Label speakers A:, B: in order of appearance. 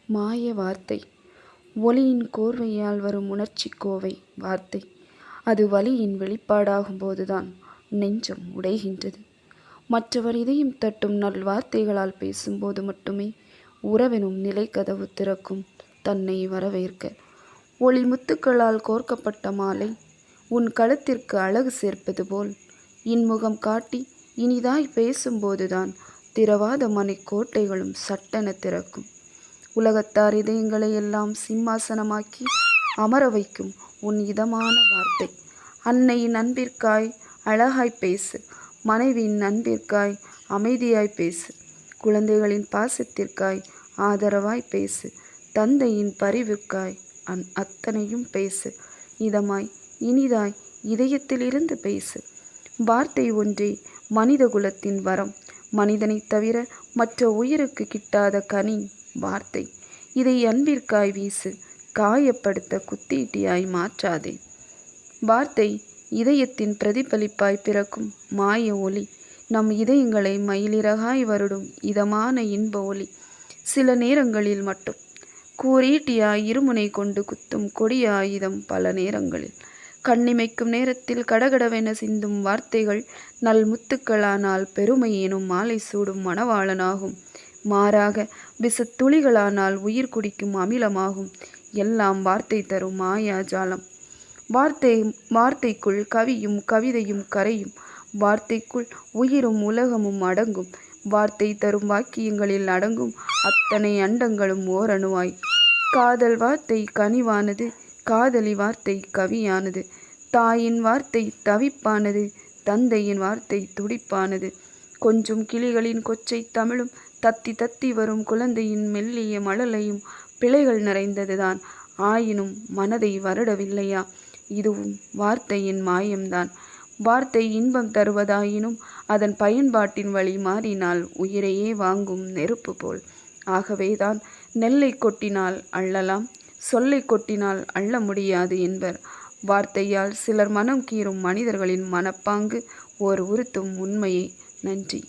A: மாய வார்த்தை. ஒலியின் கோர்வையால் வரும் உணர்ச்சி கோவை வார்த்தை. அது வலியின் வெளிப்பாடாகும் போதுதான் நெஞ்சம் உடைகின்றது. மற்றவர் இதயம் தட்டும் நல்வார்த்தைகளால் பேசும்போது மட்டுமே உறவெனும் நிலைக்கதவு திறக்கும் தன்னை வரவேற்க. ஒளி முத்துக்களால் கோர்க்கப்பட்ட மாலை உன் கழுத்திற்கு அழகு சேர்ப்பது போல் இன்முகம் காட்டி இனிதாய் பேசும்போதுதான் திறவாத மனைக்கோட்டைகளும் சட்டென திறக்கும். உலகத்தார் இதயங்களை எல்லாம் சிம்மாசனமாக்கி அமர வைக்கும் உன் இதமான வார்த்தை. அன்னையின் அன்பிற்காய் அழகாய் பேசு, மனைவியின் அன்பிற்காய் அமைதியாய் பேசு, குழந்தைகளின் பாசத்திற்காய் ஆதரவாய் பேசு, தந்தையின் பரிவிற்காய் அத்தனையும் பேசு. இதமாய் இனிதாய் இதயத்திலிருந்து பேசு. வார்த்தை ஒன்றே மனித குலத்தின் வரம். மனிதனைத் தவிர மற்ற உயிருக்கு கிட்டாத கனி வார்த்தை. இதை அன்பிற்காய் வீசு, காயப்படுத்த குத்தீட்டியாய் மாற்றாதே. வார்த்தை இதயத்தின் பிரதிபலிப்பாய் பிறக்கும் மாய ஒலி. நம் இதயங்களை மயிலிறகாய் வருடும் இதமான இன்ப ஒலி. சில நேரங்களில் மட்டும் கூரீட்டியாய் இருமுனை கொண்டு குத்தும் கொடிய ஆயுதம். பல நேரங்களில் கண்ணிமைக்கும் நேரத்தில் கடகடவென சிந்தும் வார்த்தைகள் நல் முத்துக்களானால் பெருமை எனும் மாலை சூடும் மணவாளனாகும். மாறாக விஷத்துளிகளானால் உயிர் குடிக்கும் அமிலமாகும். எல்லாம் வார்த்தை தரும் மாயாஜாலம். வார்த்தைக்குள் கவியும் கவிதையும் கரையும். வார்த்தைக்குள் உயிரும் உலகமும் அடங்கும். வார்த்தை தரும் வாக்கியங்களில் அடங்கும் அத்தனை அண்டங்களும் ஓரணுவாய். காதல் வார்த்தை கனிவானது, காதலி வார்த்தை கவியானது. தாயின் வார்த்தை தவிப்பானது, தந்தையின் வார்த்தை துடிப்பானது. கொஞ்சம் கிளிகளின் கொச்சை தமிழும் தத்தி தத்தி வரும் குழந்தையின் மெல்லிய மழலையும் பிழைகள் நிறைந்ததுதான். ஆயினும் மனதை வருடவில்லையா? இதுவும் வார்த்தையின் மாயம்தான். வார்த்தை இன்பம் தருவதாயினும் அதன் பயன்பாட்டின் வழி மாறினால் உயிரையே வாங்கும் நெருப்பு போல். ஆகவேதான் நெல்லை கொட்டினால் அள்ளலாம், சொல்லை கொட்டினால் அள்ள முடியாது என்பர். வார்த்தையால் சிலர் மனம் கீறும் மனிதர்களின் மனப்பாங்கு ஓர் உறுத்தும் உண்மையே. நன்றி.